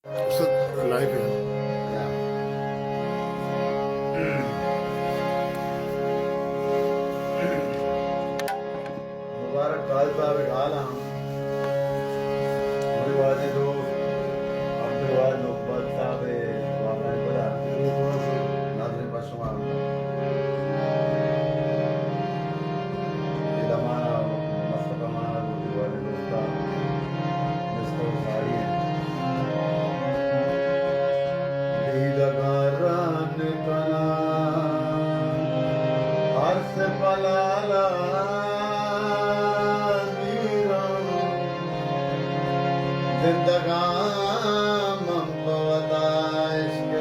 सब लाइव है। मुबारक खालसा आलम मुझे दो अब्दुल लोकबाद साहब वाकई बड़ा नाज़रीन बशमा इलामाना मस्तकमाना मुझे वाले दोस्ता मिस्टर सारी दीदगारान कना हर से पलाला जिंदगाम बता इश्क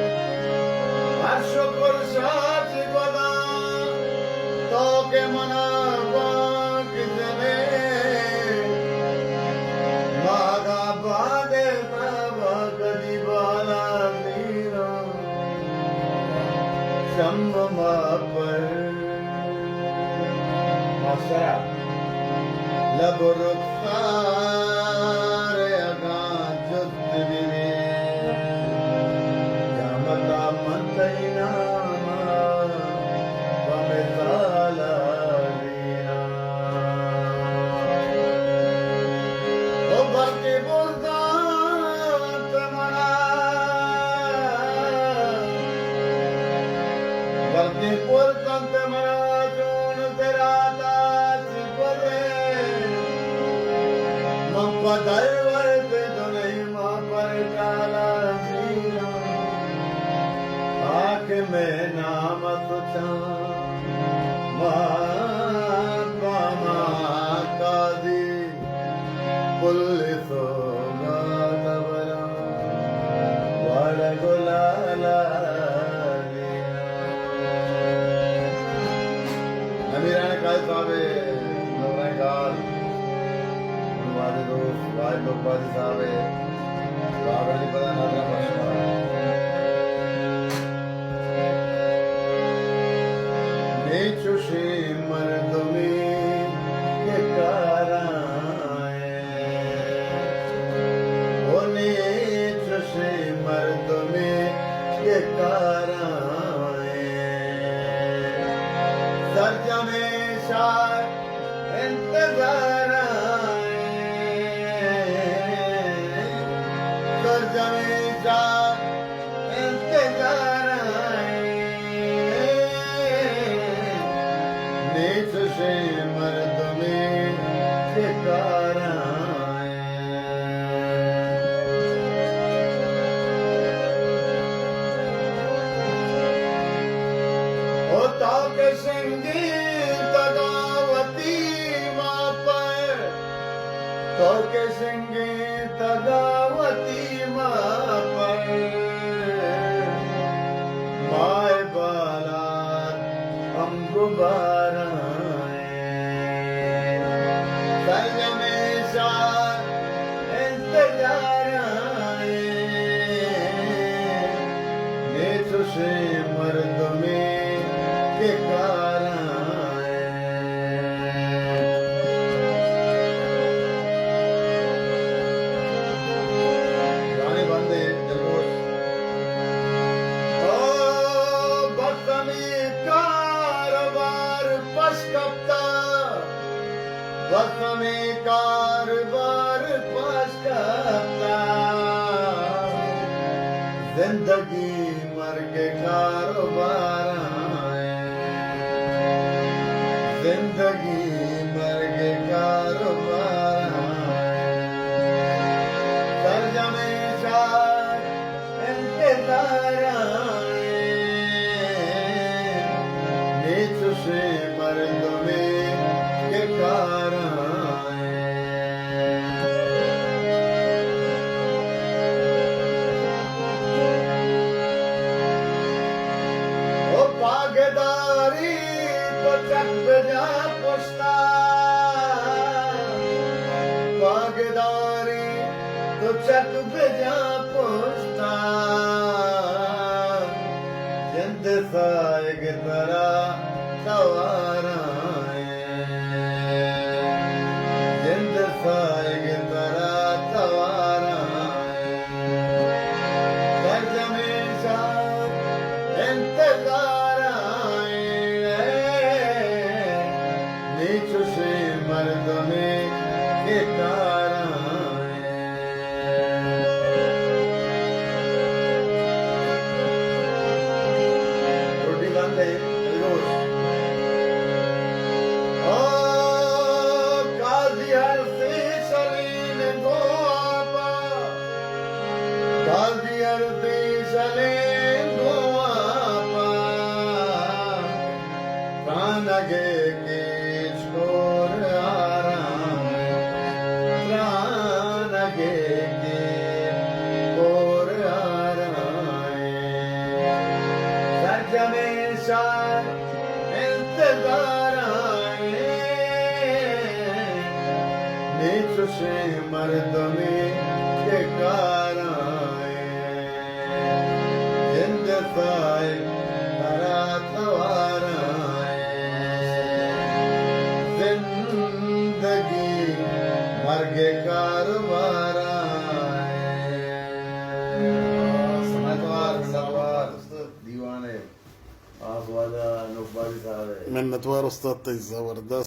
हर शुक्र साच बदा तो के मना बाग जने मागा बागे बागदी बाला मीरा शम्मा पर असरा लब रुखसार अगा जुस्त बिरे जामता मंतैना वमिसाला लीना ओ बल्कि बुल्दात मना बल्कि पुर संत मराजून तेरा ताज बले मपदर वर्द दुलई मां पर काला जीना आँख में नाम तुझा मां पामा कादी पुलिस गादवरा वाला गुलाला अमीरान काल साहबे नवराय काल उनवादे दोस्त वाद लोकबाजी साहबे बाबरानी पदा नादरा बशमा नेचुशी मर्दमी के काराए ओ नेचुशी मर्दमी के काराए सरजमे शार इंतजार सरजमे शार इंतजार नीच से मर्द में शिकार होता के संगीत गावती माँ पर तो के संगीत गावती माँ पर माए बाला हम गुबारा हमेशा इंतजार नेचु से मर्द में के गाने बंदे जलूस ओ बदमी कारोबार पशकप्ता बदमी कारोबार पशकप्ता जिंदगी मर के कारोबार जिंदगी मर के कारोबार सरजमे शार इंतजार नीचु से मर्द में के ओ पागदारी तो चक जा पुछता पागदारी तो चक जा पुछता जिंद साइग तरा ਤਵਾਰਾਂ ਜਿੰਦ ਸਾਇਗ ਤਰਾ ਤਵਾਰਾਂ ਕਰ ਜਮੇਸ਼ਾ ਇੰਤਜ਼ਾਰਾਂ ਨੀਚੋ ਸੇ ਮਰਦ ਮੇ ਕੇ ਕਾਰਾਂ ਰੋਟੀ ਬੰਦ ਹੈ ਰੋਜ਼ ਕਾਜ਼ੀ ਹਰ ਸੇ ਸਲੀਨ ਗੋਆਪਾ ਕਾਜ਼ੀ ਹਰ ਸੇ ਸਲੀਨ ਗੋਆਪਾ ਪ੍ਰਾਨਗੇ ਕੇ ਛੋਰ ਆਰਾਮ ਪ੍ਰਾਨਗੇ ਕੇ ਛੋਰ ਆਰਾਮ ਸਰ ਜਮੇਸ਼ਾ इंतजाराए नीच से मर्द में के काराए जिंद साए तरा तवाराए जिंदगी मर्गे कारवाराए सनतवार दीवाने आप वाला नुकबारी साहब है मिन्नतवार उस्ताद जबरदस्त